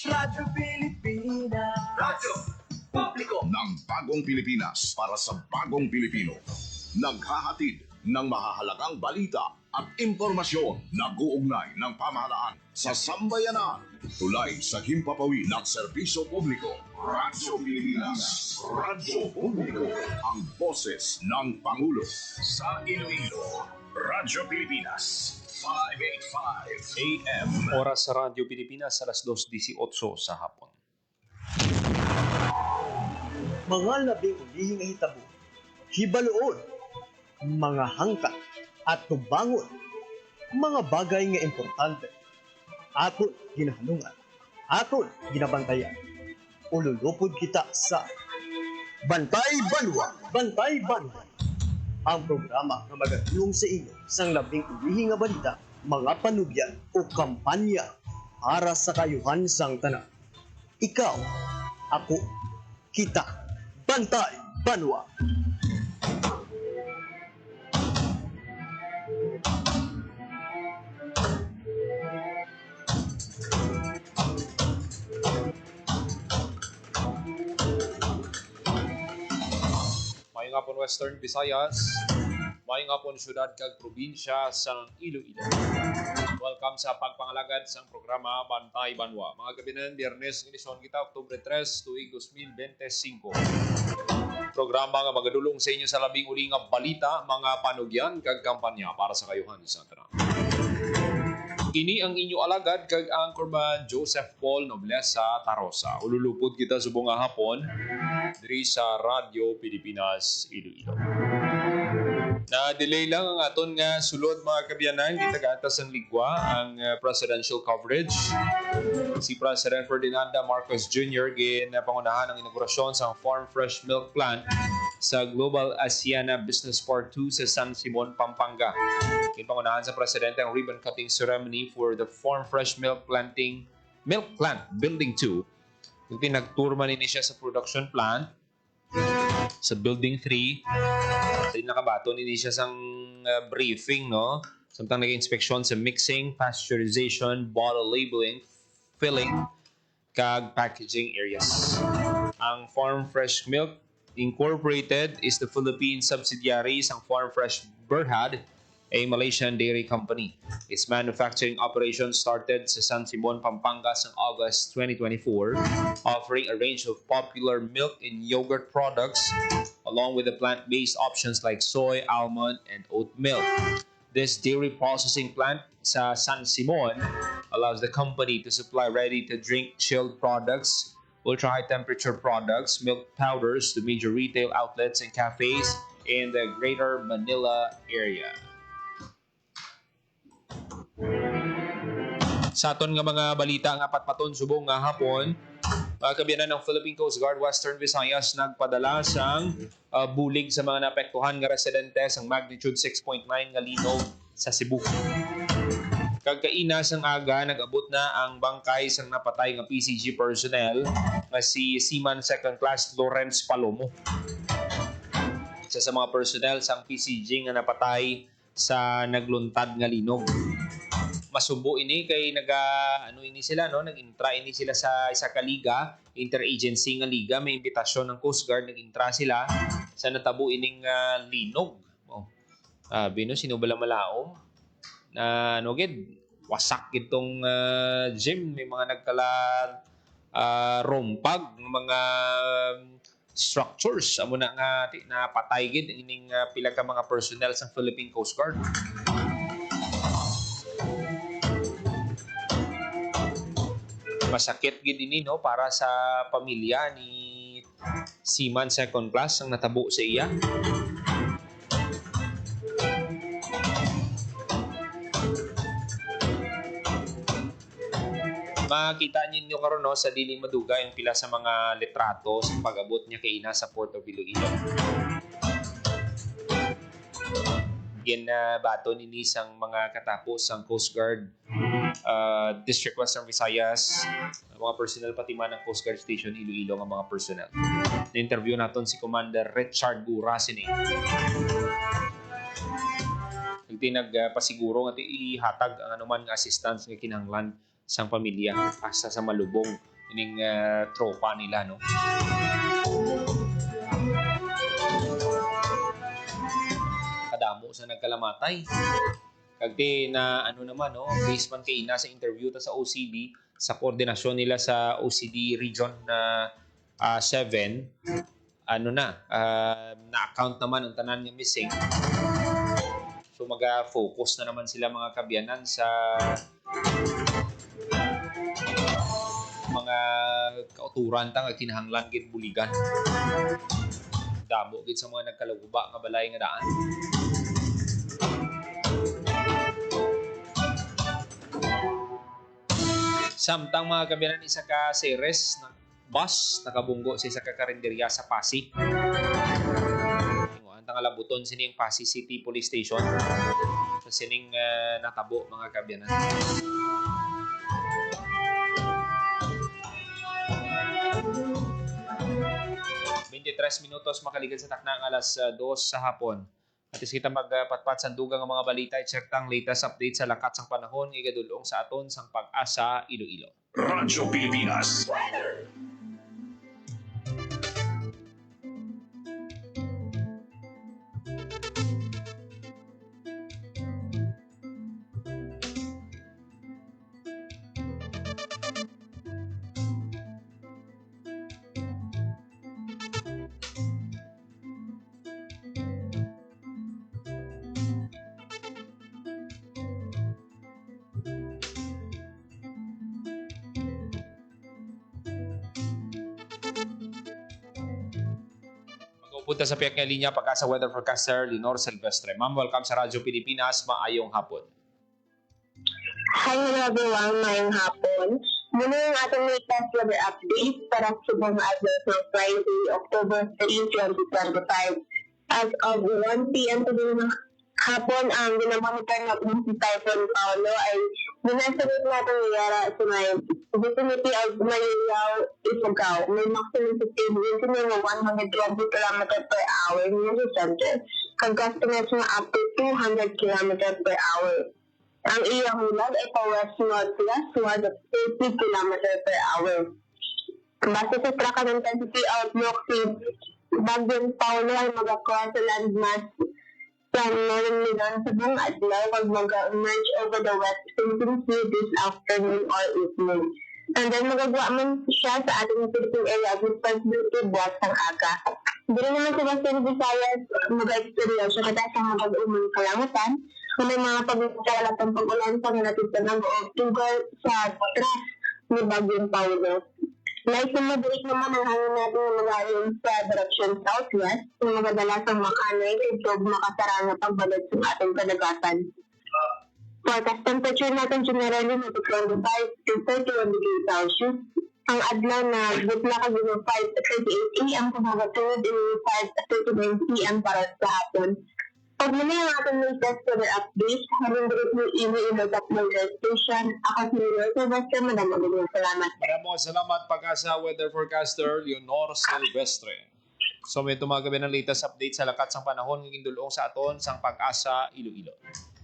Radyo Pilipinas. Radyo Publiko ng Bagong Pilipinas para sa bagong Pilipino. Naghahatid ng mahahalagang balita at impormasyon na guugnay ng pamahalaan sa sambayanan. Tulay sa himpapawid ng serbisyo publiko. Radyo Pilipinas. Radyo Publiko. Ang boses ng Pangulo. Sa Iloilo, Radyo Pilipinas. 585 AM. Oras sa Radyo Pilipinas, alas 2:18 sa hapon. Mga labing ulihing hitabo, hibaluon, mga hangkat at tubangon, mga bagay nga importante, aton ginahanungan, aton ginabantayan. Ululupod kita sa Bantay Banwa, Bantay Banwa, ang programa na magatulong sa inyo sang labing ulihing nga balita, mga panugyan o kampanya para sa kayuhan sang tanan. Ikaw, ako, kita, Bantay Banwa. Mayong hapon Western Visayas, mayong hapon syudad kag probinsya sa Iloilo. Welcome sa pagpangalagad sa programa Bantay Banwa. Mga gabinan, Biyernes, edisyon kita, Oktubre 3, tuig 2025. Programa nga magadulong sa inyo sa labing uli nga balita, mga panugyan kag kampanya para sa kayuhan sa tanan. Kini ang inyo alagad kag anchorman Joseph Paul Noblesa Tarosa. Ululupod kita subong nga hapon diri sa Radyo Pilipinas Iloilo. Na-delay lang ang aton nga sulod mga kabyanan, kita gatas ang ligwa ang presidential coverage. Si President Ferdinand Marcos Jr. ginapangunahan ang inaugurasyon sa Farm Fresh Milk Plant sa Global Asiana Business Park 2 sa San Simon, Pampanga. Ginapangunahan sa Presidente ang ribbon cutting ceremony for the Farm Fresh Milk Plant Building 2. Yung tinagturman ni siya sa production plant sa Building 3. Sa nakabato ni siya sang briefing, no? Samtang nag-inspeksyon sa mixing, pasteurization, bottle labeling, filling, kag packaging areas. Ang Farm Fresh Milk Incorporated is the Philippine subsidiary ng Farm Fresh Berhad, a Malaysian dairy company. Its manufacturing operations started sa San Simon, Pampanga in August 2024, offering a range of popular milk and yogurt products along with the plant-based options like soy, almond, and oat milk. This dairy processing plant sa San Simon allows the company to supply ready-to-drink chilled products, ultra-high temperature products, milk powders to major retail outlets and cafes in the Greater Manila area. Sa aton nga mga balita nga patpaton subong nga hapon, kabiyanan ng Philippine Coast Guard Western Visayas nagpadala sang bulig sa mga naapektuhan nga residente sang magnitude 6.9 nga linog sa Cebu. Kagkainas ang aga, nag-abot na ang bangkay sang napatay nga PCG personnel nga si Seaman Second Class Lawrence Palomo. Isa sa mga personnel sang PCG nga napatay sa nagluntad nga linog. Masubo ini kay nag-intra ini sila sa isa ka liga, interagency nga liga, may imbitasyon ng Coast Guard, nag-intra sila sa natabo ining linog. Bino sinubala malaom na wasak itong gym, may mga nagkala rompag mga structures amo na nga napatay gid ining pila ka mga personnel sa Philippine Coast Guard. Masakit gid ini, no, para sa pamilya ni Seaman Second Class ang natabo sa iya. Makita ninyo karon, no, sa dili maduga yung pila sa mga litrato sa pag-abot niya kay ina sa Port of Iloilo. Bato ni sang mga katapos ang Coast Guard District Western Visayas, mga personnel pati man ng Coast Guard Station Iloilo ng mga personnel. Na-interview natin si Commander Richard Gurasini. Nagpasiguro nga ihatag ang anuman nga assistance nga kinahanglan sang pamilya asa sa malubong ining tropa nila, no? Kadamo sa nagkalamatay. Kagdi na ano naman, no, based man kay ina sa interview ta sa OCD, sa koordinasyon nila sa OCD Region 7, ano na-account naman ang tanan ng missing. So mag-focus na naman sila mga kabyanan sa mga kauturan ta nga kinahanglan gid buligan. Damo gid sa mga nagkalaguba nga balay nga daan. Samtang mga kabyanan, isa ka series ng bus nakabunggo sa isa ka karinderya sa Pasig. Ang tangalabuton sining Pasig City Police Station. Sa sining natabo mga kabyanan. Minutos makaligid sa takna ang alas 2 sa hapon. At kita magpatpat sa dugang ang mga balita, i-check tang latest update sa lakat sang panahon ng igadulong sa aton sang Pag-asa Iloilo. Radyo Pilipinas. Punta sa piyak nga linya Pag-asa weather forecaster Lenore Silvestre. Ma'am, welcome sa Radyo Pilipinas. Maayong hapon. Hi everyone, ngayong hapon. Muna yung ating latest weather update para sa buong araw ng Friday, October 3, 2025. As of 1 p.m. today ng hapon, ang ginamonitor natin si Typhoon Paolo ay binasagot natin niyara sa may vicinity of Marilao, Ifugao. May maximum sustained wind na 120 km per hour near the center. Kag-estimates na up to 200 km per hour. Ang iyang ulan ay pa-west-northwest at 80 km per hour. Base sa track ng intensity outlook, si Bagyong Paolo ay mag-across sa landmass sa Northern Luzon sa buong adlaw pag mag-emerge over the west Philippine Sea this afternoon or evening. And then magagawa man siya sa ating Philippine area with possibility buwas ng aga. Hindi naman sa Western Visayas mag-experience siya kada sa mag-umang kalangutan na may mga pag-usalat ang pag-ulan sa natitip ng tugal sa track ni Bagyong Paolo. Like na mabilis naman ang hangin natin na mag-ayon sa direction southwest kung magadalas ang makanay ito makasara na pagbalik sa ating kadagatan. Forecast temperature natin generally na 25 to 31 degrees Celsius. Ang adlaw na butla ka 5 to 38 a.m. kung magatunod in 5 to 39 p.m. para sa hapon. Pag muna yung ating latest weather update, habang direct mo email at ng station, ako si Lenore Silvestre, madamang salamat. Maraming salamat Pag-asa weather forecaster Lenore Silvestre. So may tumagabi ng latest update sa lakat sang panahon ng indulong sa aton sang Pag-asa Iloilo.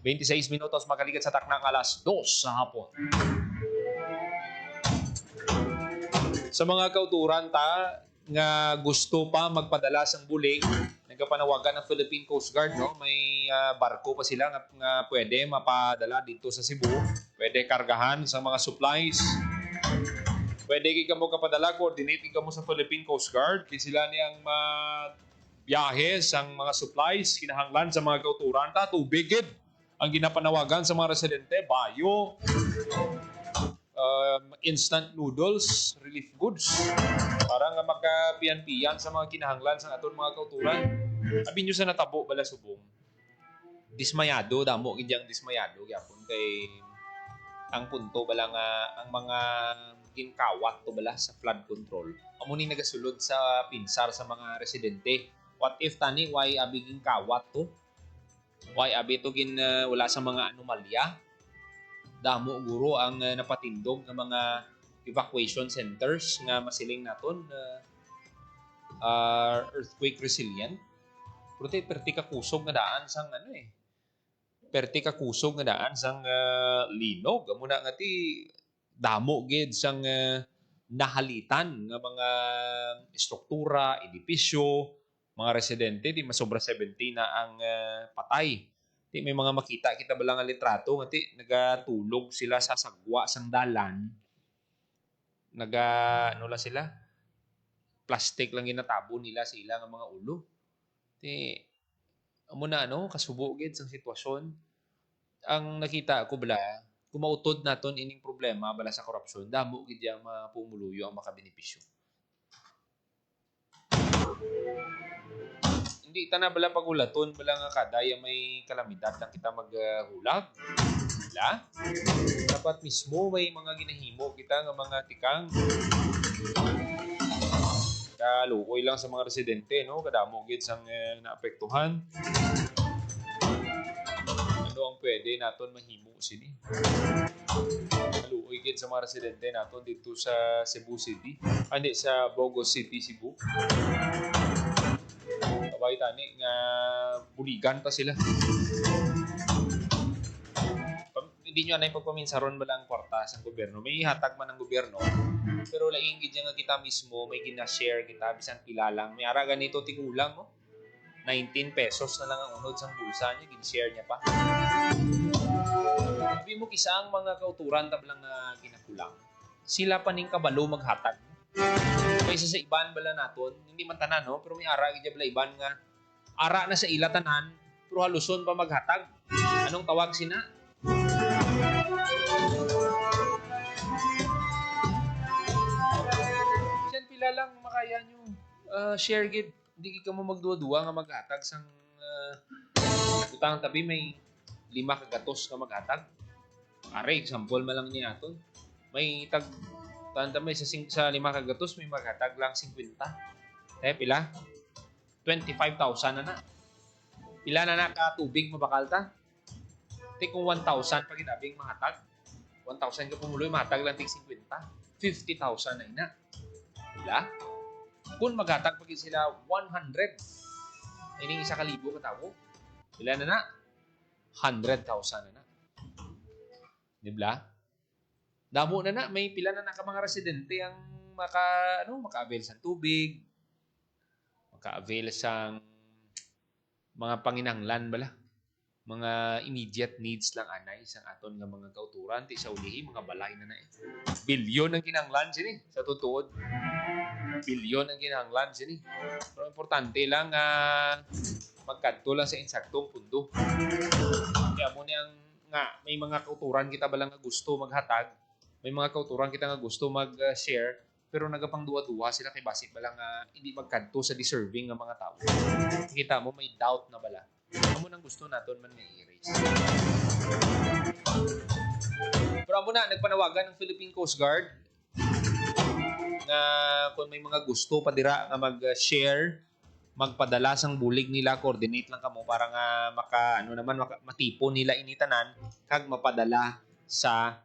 26 minutos makalikat sa taknang alas 2 sa hapon. Sa mga kauturan ta nga gusto pa magpadala sang buli, nagpanawagan ng Philippine Coast Guard, no? May barko pa sila nga pwede mapadala dito sa Cebu. Pwede kargahan sa mga supplies. Pwede ka mo kapadala, coordinate ka mo sa Philippine Coast Guard. Kaya sila niyang biyahe sang mga supplies, kinahanglan sa mga kauturan ta, tubigid. Ang ginapanawagan sa mga residente, bayo, instant noodles, relief goods, para nga magkapiyan-piyan sa mga kinahanglan sa aton mga kauturan. Abi nyo sa natabo bala subong. Dismayado, damo gidyang dismayado gyapon kay ang punto bala nga ang mga ginkawat to bala sa flood control. Amo ni nagasulod sa pinsar sa mga residente. What if tani why abi ginkawat to? Why abi to wala sa mga anomalya? Damo guro ang napatindog ng mga evacuation centers nga masiling naton earthquake resilient. Pero perti ka kusog nga daan sang perti ka kusog nga daan sang linog. Amo na nga ti damo gid sang nahalitan nga mga struktura, edipisyo, mga residente, di masobra 70 na ang patay. Di may mga makita kita ba lang ang litrato, nga ti nagatulog sila sa sagwa, sang dalan, ano lang sila, plastic lang ginatabo nila sa ilang mga ulo. Di, amo na kasubo gid sang sitwasyon. Ang nakita ko bala, kumautod naton ining problema bala sa korupsyon, damo gid yang mapumuluyo ang makabenepisyo. Hindi ta na bala pagulaton bala nga kada yung may kalamidad lang kita maghulag. Bala. Dapat mismo may mga ginahimo kita nga mga tikang. Kalukoy lang sa mga residente, no? Kadamo gid sang naapektuhan. Ano ang pwede naton mahimo sini? Kalukoy gid sa mga residente naton dito sa Cebu City, hindi sa Bogo City, Cebu. Kabay tani nga buligan pa sila. Hindi nyo anay pagpaminsaron ba lang kwarta sa gobyerno. May hatag man ng gobyerno. Pero laing gid nga kita mismo may gina-share kita bisan pilalang. May ara ganito tigulang, no? 19 pesos na lang ang unod sa bulsa niya, gin-share niya pa. Sabi mo kisa ang mga kauturan tablang nga ginakulang. Sila pa ning kabalo maghatag. Kaysa sa iban bala naton, hindi man tanan, no? Pero may ara gid bala iban nga ara na sa ila tanan, pero haluson pa maghatag. Anong tawag sina? Diyan pila lang makaya nyo share gid. Hindi ka mo magduwa-duwa nga maghatag sang utang tabi may 5 kagatos ka maghatag. Are example man lang niya aton. May tanda may sa 5 kagatos may maghatag lang 50. Pila? 25,000 na na. Pila na ka tubig mabakal ta? Kung 1,000 pag inabing mahatag, 1,000 ka pumuloy, mahatag lang tig 50. 50,000 na ina. Pila? Kung maghatag pag sila 100, ining 1,000 katawo, pila na na? 100,000 na na. Dibla? Damo na na, may pila na ka mga residente ang maka-avail sa tubig, maka-avail sa mga panginanglan bala. Mga immediate needs lang anay sa aton nga mga kauturan ti sa ulihi mga balay na bilyon ang kinahanglan sini sa tutuod. Bilyon ang kinahanglan sini. Pero importante lang magkadto lang sa insaktong pundo. Kaya mo niyang nga may mga kauturan kita balang nga gusto maghatag, may mga kauturan kita nga gusto mag-share, pero nagapang duwa-duwa sila kay basic balang hindi magkadto sa deserving nga mga tao. Kita mo may doubt na bala. Amo nang gusto naton man nga i-erase. Pero amo na nagpanawagan ng Philippine Coast Guard nga kung may mga gusto padira nga mag-share, magpadala sang bulig nila, coordinate lang kamo para nga matipo nila initanan kag mapadala sa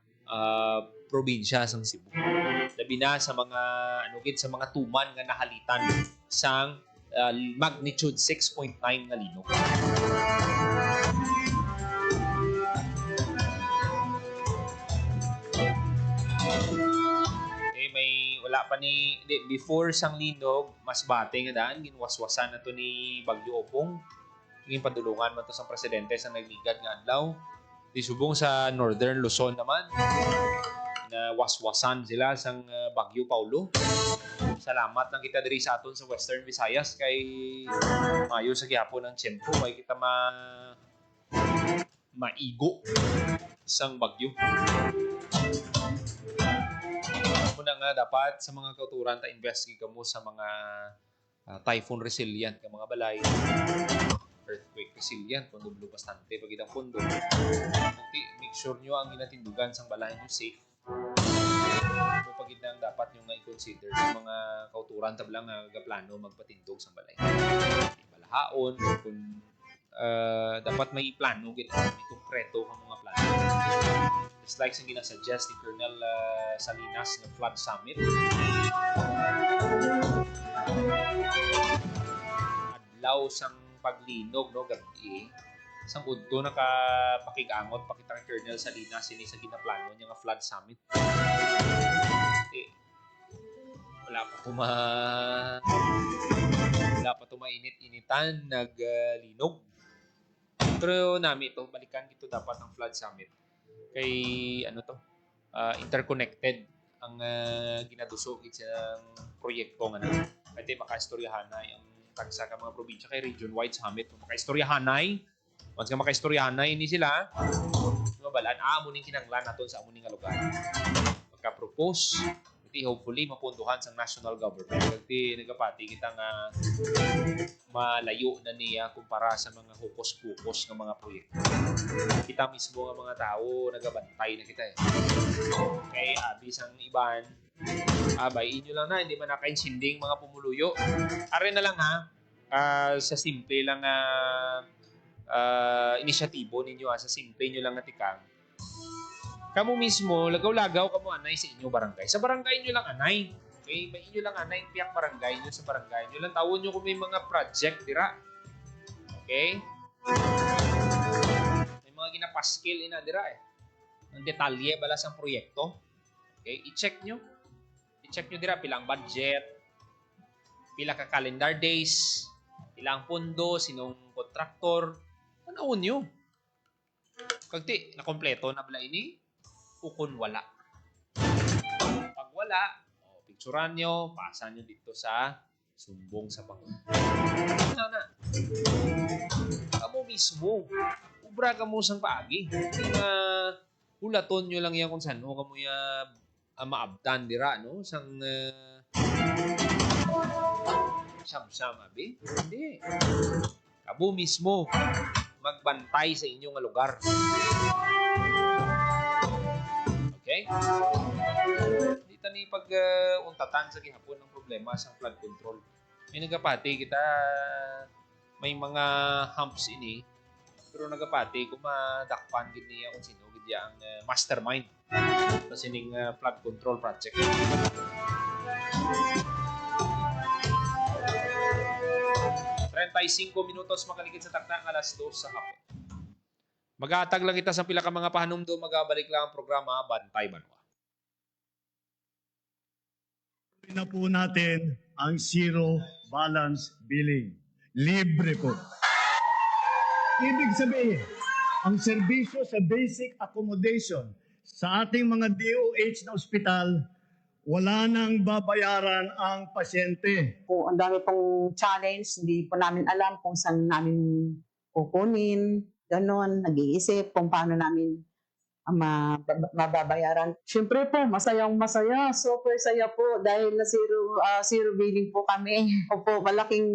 probinsya sang Cebu. Labi na sa mga sa mga tuman nga nahalitan sang magnitude 6.9 nga linog. May wala pa ni before sang linog, mas bate nga daan ginwaswasan na to ni Bagyo Opong. Ngin padulungan man to sa presidente sa nagligad nga adlaw. Di subong sa Northern Luzon naman na waswasan sila sang Bagyo Paulo. Salamat lang kita diri sa aton sa Western Visayas kay mayo sa gihapon ng tiyempo kay kita maigo sang bagyo. Muna nga dapat sa mga kauturan ta invest kamo sa mga typhoon resilient nga mga balay, earthquake resilient kung dublo bastante pag idang pondo. Make sure nyo ang ginatindugan sang balay nyo safe. Pagid nang dapat nyo nga i-consider sa mga kauturan tablang nga plano magpatindog sa balay. Balahaon kung dapat may plano kita, may konkreto ang mga plano. Just like sa ginasuggest ni Colonel Salinas ng Flood Summit. Adlaw sang paglinog gabi sang udto nakapakigangot pakita kay Colonel Salinas ini sa ginaplano niya nga Flood Summit. wala pa mainit-initan, naglinog. Pero nami ito, balikan ito dapat ang Flood Summit. Kay interconnected ang ginadusog sa proyekto nga na. Pwede makaistoryahanay ang tagsa ka mga probinsya kay region-wide summit. Makaistoryahanay. Once nga makaistoryahanay, hindi sila mabalaan, amunin kinanglan naton sa amunin nga lugar. Magka-propose, hopefully mapunduhan sa national government. Kasi nagapati kita nga malayo na niya kumpara sa mga hukos-pukos ng mga proyekto. Kita mismo nga mga tao nagabantay na kita eh. Kaya abis ang iban, abay inyo lang na, hindi man nakainsinding mga pumuluyo. Are na lang ha, sa simple lang inisyatibo ninyo sa simple nyo lang natikang. Kamu mismo, lagaw-lagaw kamo anay sa inyong barangay. Sa barangay nyo lang anay. Okay? May inyo lang anay, tiyak barangay nyo sa barangay nyo lang. Tawon nyo kung may mga project, dira. Okay? May mga ginapaskil ina, dira eh. Ang detalye balas ang proyekto. Okay? I-check nyo. I-check nyo dira, pilang budget, pila ka calendar days, ilang pondo, sinong kontraktor. Manawon nyo. Kagti, nakompleto na bala ini, ukon wala. Pag wala, picturean nyo, pasan nyo dito sa sumbong sa Pangulo. Na. Kamu mismo, ubra ka mo sang paagi. Hulaton nyo lang yan kung saan kamu maabdan dira, no? Sang siyam-siyam, abi? Hindi. Kamu mismo, magbantay sa inyong lugar. Okay? Dito ni pag-untatan sa gihapon ng problema sa flood control. May nagapati kita, may mga humps ini, pero nagapati kung madakpan gid niya kung sino gid ang mastermind sa sining flood control project. Minutos makaligid sa takna ng alas 2 sa hapon. Mag-aatag lang kita sa pila ka mga pahanumdo, magabalik lang ang programa Bantay Banwa. Na po natin ang zero balance billing. Libre po. Ibig sabihin, ang serbisyo sa basic accommodation sa ating mga DOH na ospital, wala nang babayaran ang pasyente. Po, ang dami pong challenge, hindi po namin alam kung saan namin kukunin, ganon, nag-iisip kung paano namin mababayaran. Siyempre po, masayang-masaya, super saya po dahil na zero billing po kami. Opo, malaking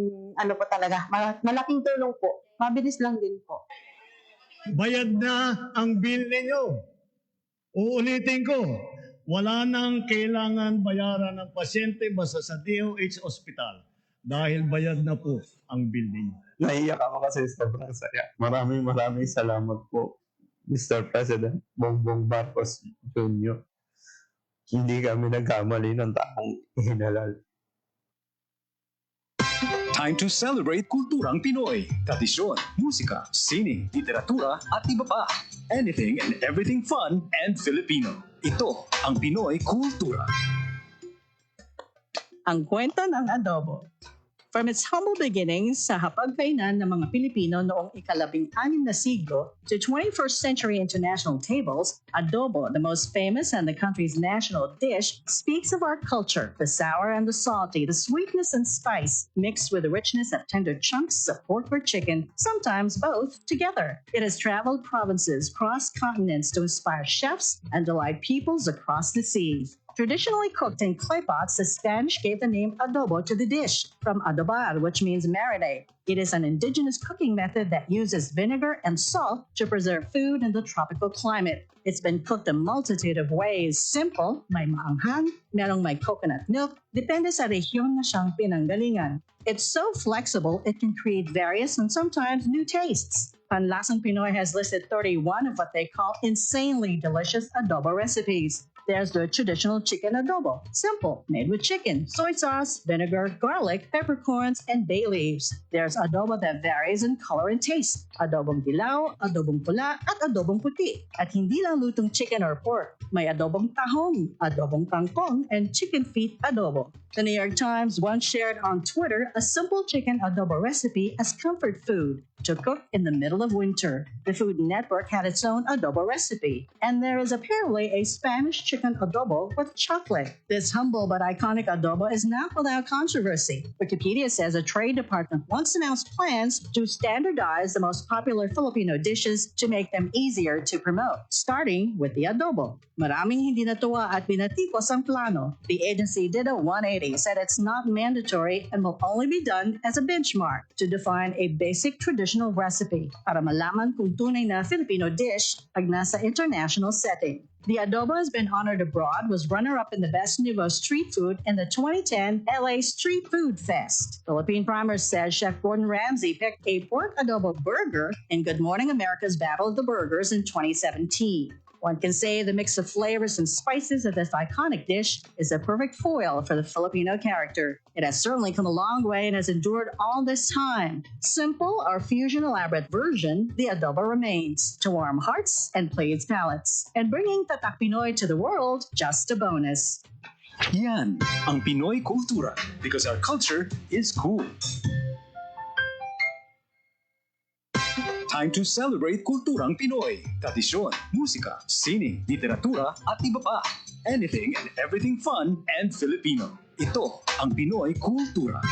po talaga, malaking tulong po. Mabilis lang din po. Bayad na ang bill ninyo. Uulitin ko, wala nang kailangan bayaran ng pasyente basta sa DOH Hospital dahil bayad na po ang bill ninyo. Naiyak ako kasi sobrang saya. Maraming salamat po, Mr. President Bongbong Marcos Jr. Hindi kami nagkamali ng taong hinalal. Time to celebrate kulturang Pinoy. Tradisyon, musika, sining, literatura at iba pa. Anything and everything fun and Filipino. Ito ang Pinoy Kultura. Ang kwento ng adobo. From its humble beginnings sa hapagkainan ng mga Pilipino noong ika-16 na siglo to 21st century international tables, adobo, the most famous and the country's national dish, speaks of our culture, the sour and the salty, the sweetness and spice, mixed with the richness of tender chunks of pork or chicken, sometimes both together. It has traveled provinces, crossed continents to inspire chefs and delight peoples across the seas. Traditionally cooked in clay pots, the Spanish gave the name adobo to the dish, from adobar, which means marinade. It is an indigenous cooking method that uses vinegar and salt to preserve food in the tropical climate. It's been cooked a multitude of ways. Simple, may maanghang, merong may coconut milk, depende sa rehiyon na siyang pinanggalingan. It's so flexible, it can create various and sometimes new tastes. Panlasang Pinoy has listed 31 of what they call insanely delicious adobo recipes. There's the traditional chicken adobo. Simple, made with chicken, soy sauce, vinegar, garlic, peppercorns, and bay leaves. There's adobo that varies in color and taste. Adobong dilaw, adobong pula, at adobong puti. At hindi lang lutong chicken or pork. May adobong tahong, adobong kangkong, and chicken feet adobo. The New York Times once shared on Twitter a simple chicken adobo recipe as comfort food to cook in the middle of winter. The Food Network had its own adobo recipe, and there is apparently a Spanish chicken adobo with chocolate. This humble but iconic adobo is not without controversy. Wikipedia says a trade department once announced plans to standardize the most popular Filipino dishes to make them easier to promote, starting with the adobo. Maraming hindi natuwa at binatikos ang plano. The agency did a 180, said it's not mandatory and will only be done as a benchmark to define a basic traditional recipe para malaman kung tunay na Filipino dish pag nasa international setting. The adobo has been honored abroad, was runner-up in the Best Nouveau Street Food in the 2010 LA Street Food Fest. Philippine Primer says Chef Gordon Ramsay picked a pork adobo burger in Good Morning America's Battle of the Burgers in 2017. One can say the mix of flavors and spices of this iconic dish is a perfect foil for the Filipino character. It has certainly come a long way and has endured all this time. Simple or fusion elaborate version, the adobo remains to warm hearts and please palates. And bringing Tatak Pinoy to the world, just a bonus. Yan ang Pinoy kultura because our culture is cool. Time to celebrate kulturang Pinoy. Tradisyon, musika, sining, literatura, at iba pa. Anything and everything fun and Filipino. Ito ang Pinoy kultura.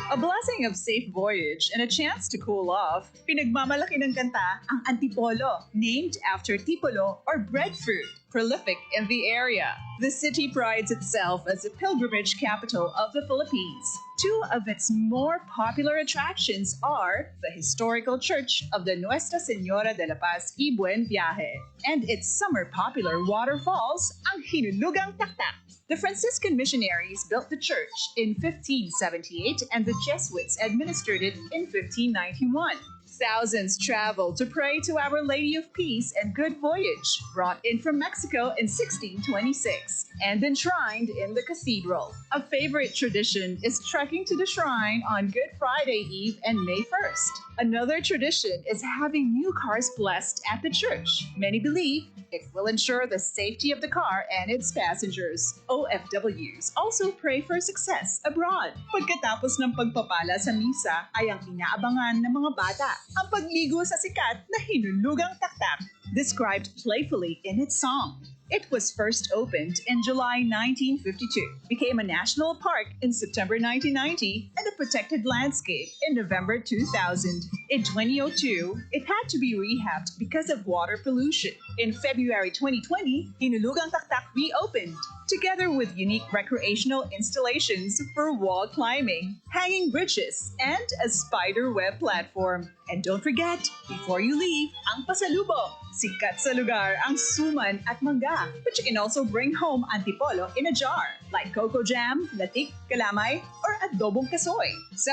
A blessing of safe voyage and a chance to cool off, pinagmamalaki ng kanta ang Antipolo, named after tipolo or breadfruit, prolific in the area. The city prides itself as a pilgrimage capital of the Philippines. Two of its more popular attractions are the historical church of the Nuestra Señora de la Paz y Buen Viaje and its summer popular waterfalls, ang Hinulugang Taktak. The Franciscan missionaries built the church in 1578 and the Jesuits administered it in 1591. Thousands traveled to pray to Our Lady of Peace and Good Voyage, brought in from Mexico in 1626 and enshrined in the cathedral. A favorite tradition is trekking to the shrine on Good Friday Eve and May 1st. Another tradition is having new cars blessed at the church. Many believe it will ensure the safety of the car and its passengers. OFWs also pray for success abroad. Pagkatapos ng pagpapala sa misa ay ang inaabangan ng mga bata, ang pagligo sa sikat na Hinulugang Taktak, described playfully in its song. It was first opened in July 1952, became a national park in September 1990, and a protected landscape in November 2000. In 2002, it had to be rehabbed because of water pollution. In February 2020, Hinulugang Taktak reopened, together with unique recreational installations for wall climbing, hanging bridges, and a spider web platform. And don't forget, before you leave, ang pasalubong. Sikat sa lugar ang suman at mangga, but you can also bring home antipolo in a jar, like cocoa jam, latik, kalamay, or adobong kasoy. So,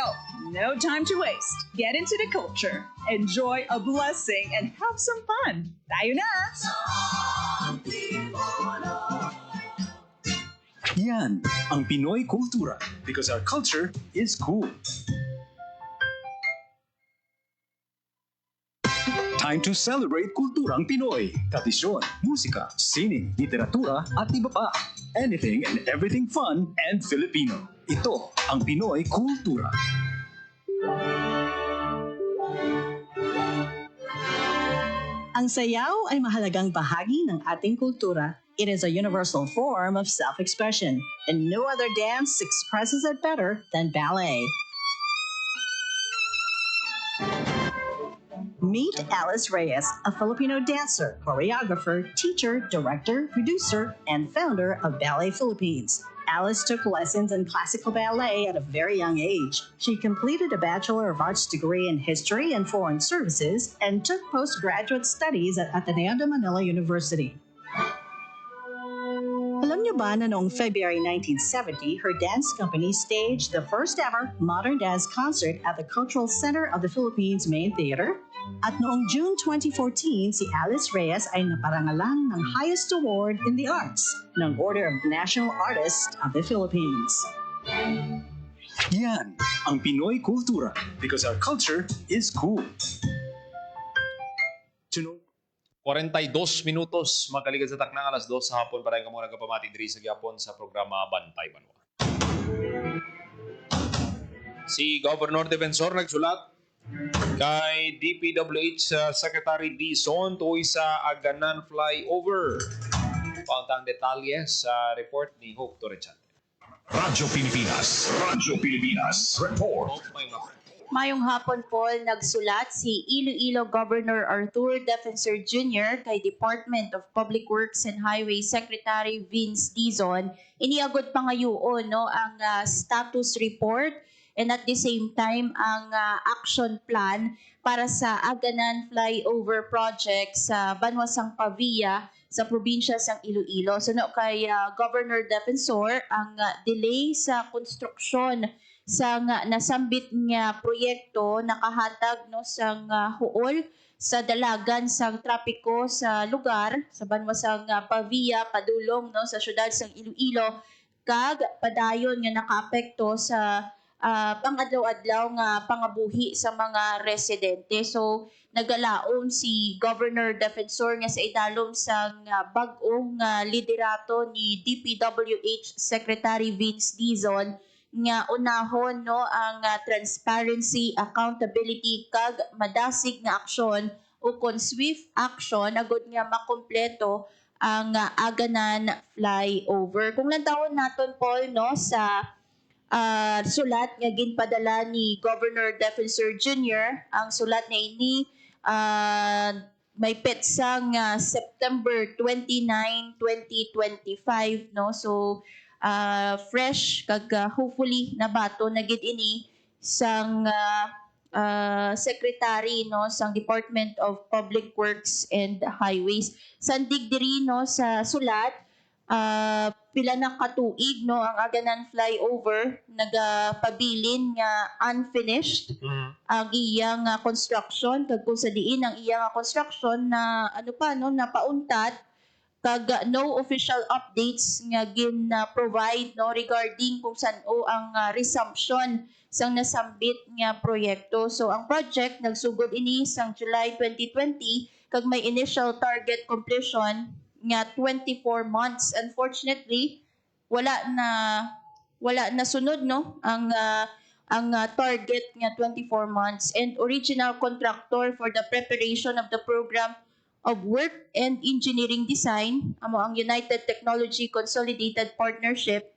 no time to waste. Get into the culture, enjoy a blessing, and have some fun. Tayo na! Yan ang Pinoy kultura because our culture is cool. Time to celebrate kulturang Pinoy. Tradisyon, musika, sining, literatura, at iba pa. Anything and everything fun and Filipino. Ito ang Pinoy kultura. Ang sayaw ay mahalagang bahagi ng ating kultura. It is a universal form of self-expression, and no other dance expresses it better than ballet. Meet Alice Reyes, a Filipino dancer, choreographer, teacher, director, producer, and founder of Ballet Philippines. Alice took lessons in classical ballet at a very young age. She completed a Bachelor of Arts degree in History and Foreign Services and took postgraduate studies at Ateneo de Manila University. Alam niyo niyo ba na noong February 1970, her dance company staged the first ever modern dance concert at the Cultural Center of the Philippines Main Theater? At noong June 2014, si Alice Reyes ay naparangalan ng highest award in the arts ng Order of National Artist of the Philippines. Yan ang Pinoy kultura because our culture is cool. 42 minutos makaligan sa taknang alas 2 sa hapon para ka muna kapamati diri sa gyapon sa programa Bantay Banwa. Si Governor Defensor nagsulat kay DPWH Secretary Dizon tuoy sa Aganan flyover. Pauntang detalye sa report ni Hope Torrechante. Radyo Pilipinas, report. Mayong hapon, Paul, nagsulat si Iloilo Governor Arthur Defensor Jr. kay Department of Public Works and Highway Secretary Vince Dizon. Iniagod pa ngayon ang status report and at the same time ang action plan para sa Aganan Flyover Project sa Banwasang Pavia sa probinsya sang Iloilo. So kay Governor Defensor ang delay sa konstruksyon sa nasambit nga proyekto nakahatag sang huol sa dalagan sang trapiko sa lugar sa Banwasang Pavia padulong sa syudad sang Iloilo kag padayon nga nakaapekto sa pang-adlaw-adlaw nga pangabuhi sa mga residente. So nagalaom si Governor Defensor nga sa idalom sang bag-ong liderato ni DPWH Secretary Vince Dizon nga unahon ang transparency, accountability kag madasig nga aksyon o kon swift action agud nga makompleto ang Aganan flyover. Kung lantawon naton Paul sa sulat nga ginpadala ni Governor Defensor Jr. Ang sulat na ini may petsang September 29, 2025 So fresh kag hopefully nabato na gid ini sang secretary sang Department of Public Works and Highways. Sandig diri sa sulat pila na katuig ang Aganan flyover nagapabilin nga unfinished ang iyang construction kag kung sa diin ang iyang construction na napauntat kag no official updates nga gin-provide regarding kung saan ang resumption sang nasambit nga proyekto. So ang project nagsugod ini sang July 2020 kag may initial target completion nga 24 months. Unfortunately, wala na sunod ang target nga 24 months and original contractor for the preparation of the program of work and engineering design amo ang United Technology Consolidated Partnership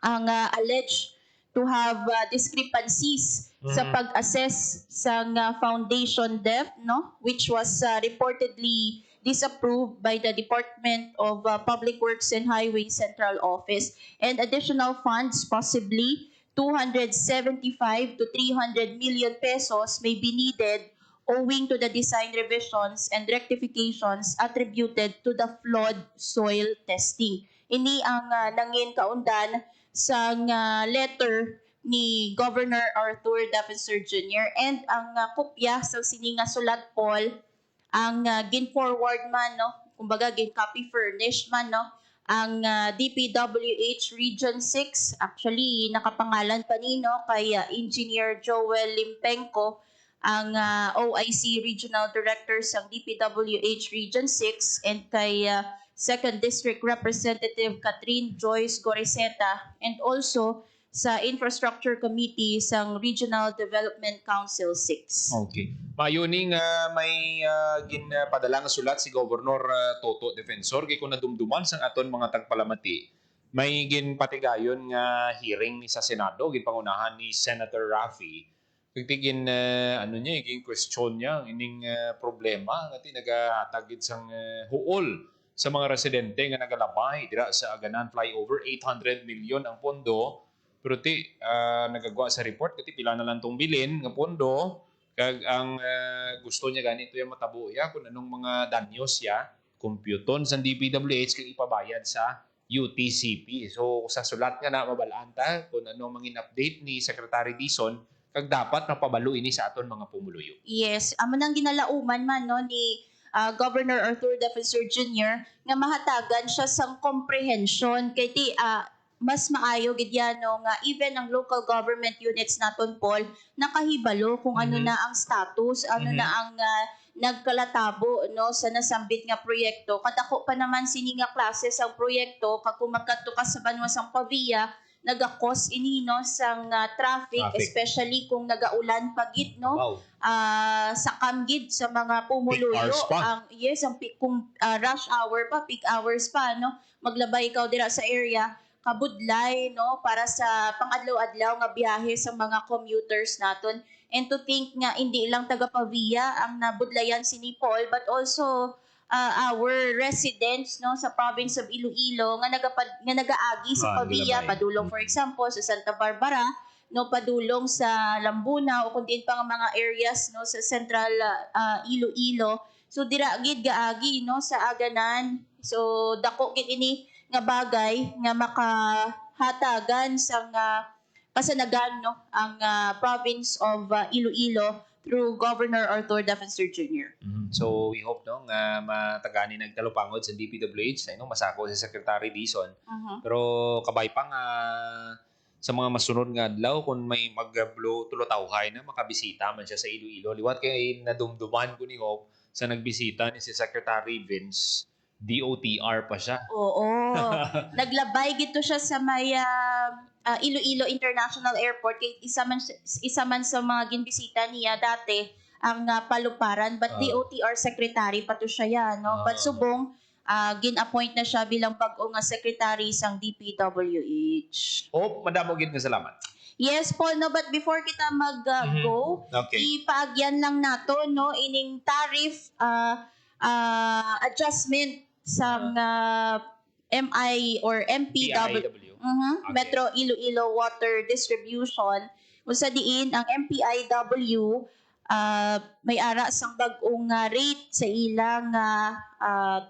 ang alleged to have discrepancies sa pag-assess sa foundation depth which was reportedly disapproved by the Department of Public Works and Highway Central Office and additional funds possibly 275 to 300 million pesos may be needed owing to the design revisions and rectifications attributed to the flawed soil testing. Ini ang nangin kaundan sa letter ni Governor Arthur Defensor Jr. and ang kopya sa sininga sulat Paul ang gin-forward man kumbaga gin-copy furnished man ang DPWH Region 6 actually nakapangalan pa kay Engineer Joel Limpenko ang OIC Regional Director sa DPWH Region 6 and kay 2nd District Representative Catherine Joyce Goriseta and also sa Infrastructure Committee sa Regional Development Council 6. Okay. Mayuning may ginpadala nga sulat si Governor Toto Defensor kay kung nadumduman sang aton mga tagpalamati may ginpatigayon nga hearing ni sa Senado ginpangunahan ni Senator Raffy tigin iging question niya ining problema nga nagahatagid sang huol sa mga residente nga nagalabay dira sa Aganan flyover 800 million ang pondo pero nagagawa sa report kasi pila na lang tong bilin nga pondo kag ang gusto niya ganito yung matabo ya kung anong mga danyos ya computon sa DPWH kag ipabayad sa UTCP. So sa sulat nga na mabalaan ta kung ano mangin update ni Secretary Dizon kag dapat napabalo ini sa aton mga pumuluyo. Yes, amo nang ginalauman man no ni Governor Arthur Defensor Jr. nga mahatagan siya sang comprehension kay ti mas maayo gid yan no nga even ang local government units naton Paul nakahibalo kung ano na ang status, ano na ang nagkalatabo no sa nasambit nga proyekto. Kadako pa naman sini nga klase sa proyekto kag kung magkadto ka sa Banwa sang Pavia naga-cause ini no sang traffic especially kung nagaulan pagit no. Wow. Sa kamgid sa mga pumuluyo Peak hours pa. ang peak kung rush hour pa, peak hours pa no. Maglabay ikaw dira sa area kabudlay no para sa pangadlaw-adlaw nga biyahe sa mga commuters naton. And to think nga hindi lang taga Pavia ang nabudlayan si Paul but also our residents no sa province of Iloilo nga nagaagi sa Pavia padulong for example sa Santa Barbara no padulong sa Lambuna o kun din pa nga mga areas no sa Central Iloilo. So dira gid gaagi no sa aganan. So dako gid ini nga bagay nga makahatagan sa pasanagan no ang province of Iloilo through Governor Arthur Defensor Jr. So we hope no nga matagani nagtalupangod sa DPWH sa masako si Secretary Dizon. Pero kabay pa nga sa mga masunod nga adlaw kung may mag-blow tulotawhay na makabisita man siya sa Iloilo. Liwat kay nadumduman ko ni Hope sa nagbisita ni si Secretary Vince. DOTR pa siya. Oo. Naglabay gito siya sa may Iloilo International Airport kay isa man sa mga ginbisita niya dati ang paluparan but DOTR secretary pa to siya yan no. But subong gin-appoint na siya bilang bag-o nga secretary sang DPWH. Madamo gid nga salamat. Yes, Paul, no, but before kita mag-go, ipaagyan lang nato no ining tariff adjustment sang MI or MPW. Metro Iloilo Water Distribution. Usa diin ang MPIW may ara sang bag-ong rate sa ilang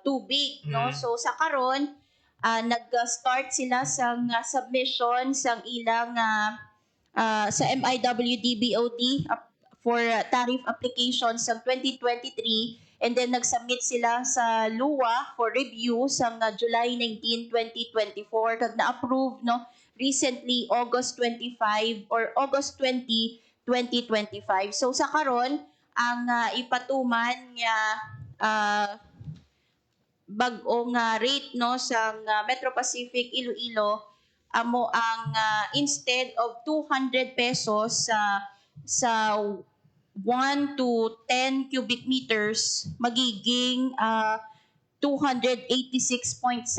tubig no. So sa karon nag-start sila sang submission sang ilang sa MIWDBOD for tariff application sa 2023 and then nag-submit sila sa LUWA for review sa July 19, 2024 kag na-approve no recently August 25 or August 20, 2025. So sa karon ang ipatuman nga bag-ong rate no sa Metro Pacific Iloilo amo ang instead of 200 pesos sa 1 to 10 cubic meters magiging 286.70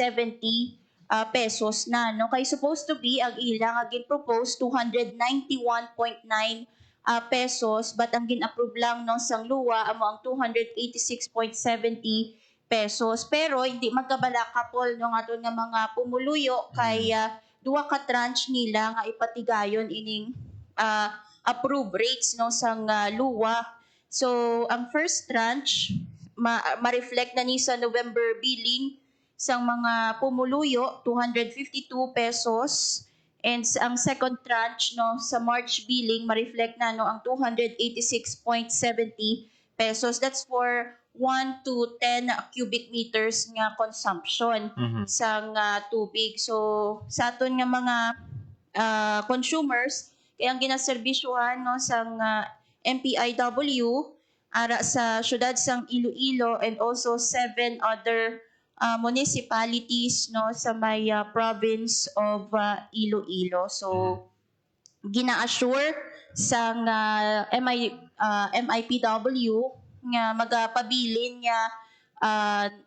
pesos na no kay supposed to be ang ilang agin propose 291.9 pesos but ang gin-approve lang no sang luwa amo ang 286.70 pesos pero hindi magkabalakapol no aton nga mga pumuluyo kay duwa ka tranche nila nga ipatigayon ining approved rates no sang luwa. So ang first tranche ma-reflect na ni sa November billing sang mga pumuluyo 252 pesos and ang second tranche no sa March billing ma-reflect na no ang 286.70 pesos. That's for 1 to 10 cubic meters nga consumption sang tubig. So sa aton nga mga consumers kaya ang ginaserbisyuhan no sang MPIW ara sa syudad sang Iloilo and also 7 other municipalities no sa may province of Iloilo. So gina-assure sang MIPW nga magapabilin nga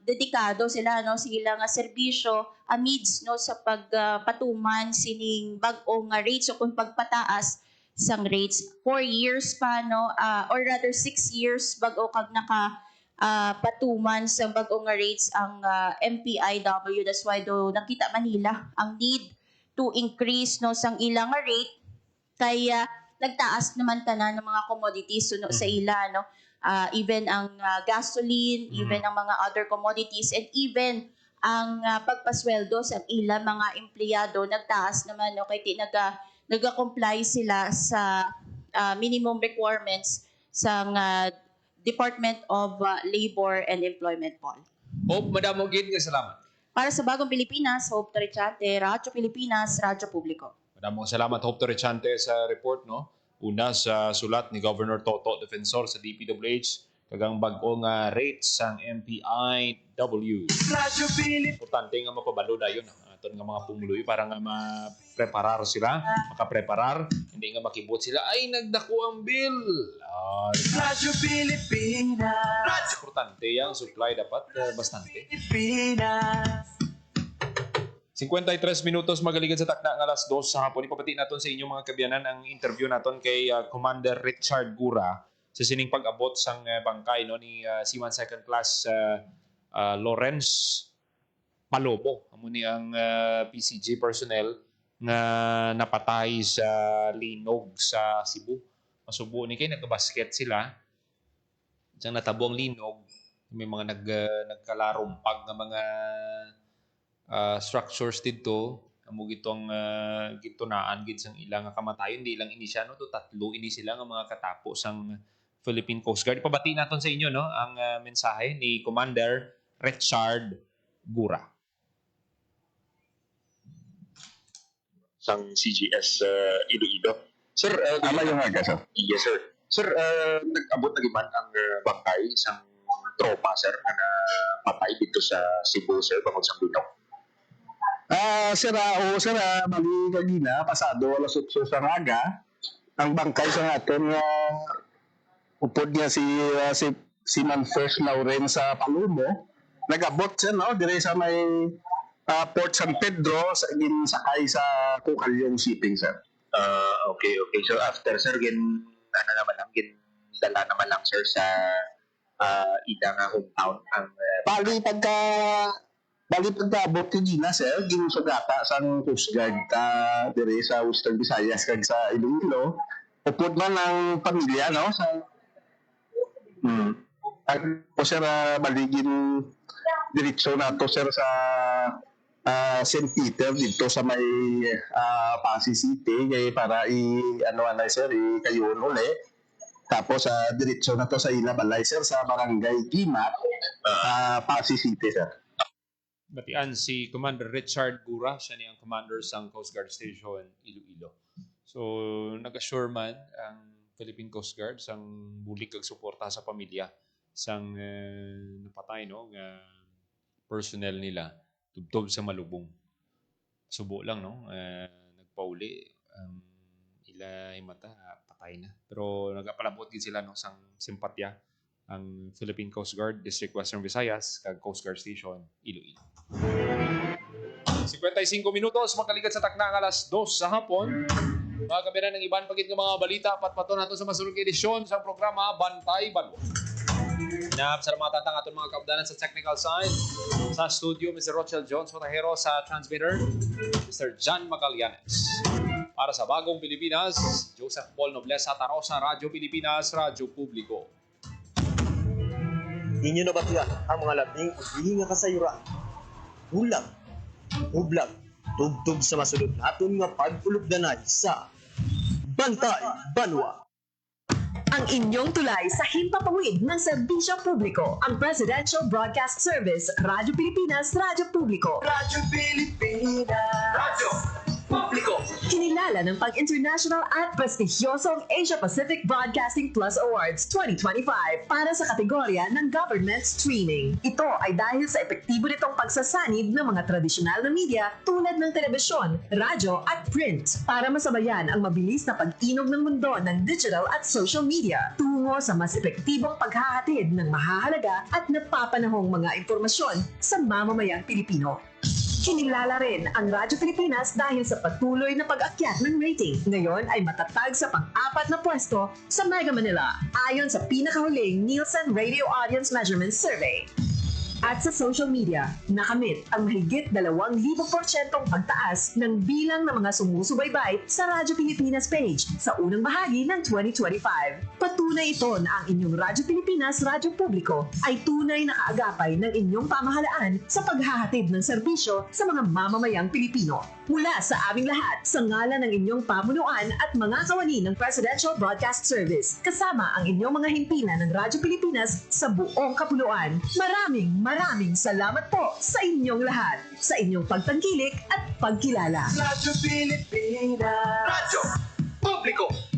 dedikado sila no sila nga serbisyo amidst no sa pagpatuman sining bag-o nga rates o kung pagpataas sang rates 4 years pa no or rather 6 years bag-o kag naka patuman sa bag-o nga rates ang MPIW. That's why do nakita Manila ang need to increase no sang ilang nga rate kaya nagtaas naman tanan ng mga commodities no sa ila no even ang gasoline, even ang mga other commodities and even ang pagpasweldo sa ilang mga empleyado nagtaas naman no kay naga-comply sila sa minimum requirements sa Department of Labor and Employment Paul. Hope, Madam Ogin, salamat. Para sa Bagong Pilipinas, Hope Torrechante, Radyo Pilipinas, Radyo Publiko. Maraming salamat, Hope Torrechante, sa report, no? Una sa sulat ni Governor Toto Defensor sa DPWH, kagang bagong rates ang MPIW. Importante nga mapabalo na yun. Ito nga mga pumuloy para nga ma-preparar sila, makapreparar, hindi nga makibot sila, ay nagdako ang bill. Radyo Pilipinas. Importante yung supply dapat bastante. Pilipinas. 53 minutos magaligid sa takna ng alas 2 sa hapon. Ipapati natin sa inyong mga kabiyanan ang interview natin kay Commander Richard Gura sa sining pag-abot sang bangkay no ni Seaman Second Class Lawrence Palobo. Amo ni ang PCG personnel nga napatay sa linog sa Cebu. Masubo ni kay nagka-basket sila. Diyan natabo ang linog. May mga nagkalarumpag nga mga structures dito. Amo gitong gitunaan gid sang ilang kamatayon di ilang ini siya no to tatlo ini sila nga mga katapo sang Philippine Coast Guard. Ipabati naton sa inyo no ang mensahe ni Commander Richard Gura. Sang CGS Iloilo. Sir, tama yung aga, sir? Yes, sir. Sir, nag-abot na giman ang bangkay isang tropa, sir, na patay dito sa Cebu, sir, bangod sa Binok. Sir, mali kagina, pasado alas 8 sa raga, ang bangkay sa natin upod niya si Seaman First Lawrence sa Palumo, nag-abot siya, no, dire sa may Port San Pedro, sakay sa Kukalyong Shipping, sir. Okay. So after, sir, dala naman lang, sir, sa ida nga hometown ang Bali pagka-abot ni Gina, sir, ginusugata sa Coast Guard dire sa Western Visayas kag sa Iloilo. Upod man ang pamilya, no, sa o sir, baligin diretso nato, sir, sa St. Peter dito sa may Pasig City kay para sir, kayon uli. Tapos diretso na to sa Ilabalay, sir, sa Barangay Kimat, Pasig City, sir. Batian si Commander Richard Gura, siya ni ang commander sang Coast Guard Station Iloilo. So nag-assure man ang Philippine Coast Guard sang bulig kag suporta sa pamilya sang napatay no nga personnel nila tubtob sa malubong. Subo lang no, nagpauli ang ila himata patay na. Pero nagapalabot gid sila no sang simpatya ang Philippine Coast Guard District Western Visayas kag Coast Guard Station Iloilo. 55 minutos makalikat sa takna ng alas 2 sa hapon. Mga kabiran ng iban pagit ng mga balita patpato nato sa masulog edisyon sa programa Bantay Banwa. Salamatan ang ating mga kaupdanan sa technical side. Sa studio, Mr. Rochelle Jones Otahero, sa transmitter, Mr. John Magallanes. Para sa Bagong Pilipinas, Joseph Paul Noblesa Tarosa, Radyo Pilipinas, Radyo Publiko. Inyo na batiya ang mga labing ulihi nga kasayuran. Bulag, ublag, tugtog sa masulod naton nga pagpulugdanay sa Bantay Banwa. Ang inyong tulay sa himpapawid ng serbisyo publiko, ang Presidential Broadcast Service, Radyo Pilipinas, Radyo Publiko. Radyo Pilipinas. Radyo Publiko. Kinilala ng pag-international at prestigyosong Asia Pacific Broadcasting Plus Awards 2025 para sa kategorya ng Government Streaming. Ito ay dahil sa epektibo nitong pagsasanib ng mga tradisyonal na media tulad ng telebisyon, radyo at print para masabayan ang mabilis na pag-inog ng mundo ng digital at social media tungo sa mas epektibong paghahatid ng mahahalaga at napapanahong mga impormasyon sa mamamayang Pilipino. Kinilala rin ang Radyo Pilipinas dahil sa patuloy na pag-akyat ng rating. Ngayon ay matatag sa pang-4 na pwesto sa Mega Manila ayon sa pinakahuling Nielsen Radio Audience Measurement Survey. At sa social media, nakamit ang mahigit 2,000% pagtaas ng bilang ng mga sumusubaybay sa Radyo Pilipinas page sa unang bahagi ng 2025. Patunay ito na ang inyong Radyo Pilipinas Radyo Publiko ay tunay na kaagapay ng inyong pamahalaan sa paghahatid ng serbisyo sa mga mamamayang Pilipino. Mula sa aming lahat, sa ngalan ng inyong pamunuan at mga kawani ng Presidential Broadcast Service, kasama ang inyong mga himpilan ng Radyo Pilipinas sa buong kapuluan. Maraming salamat po sa inyong lahat, sa inyong pagtangkilik at pagkilala. Radyo Pilipinas. Radyo Publiko.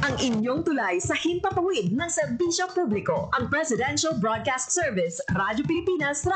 Ang inyong tulay sa himpapawid ng serbisyo publiko, ang Presidential Broadcast Service, Radyo Pilipinas, Radyo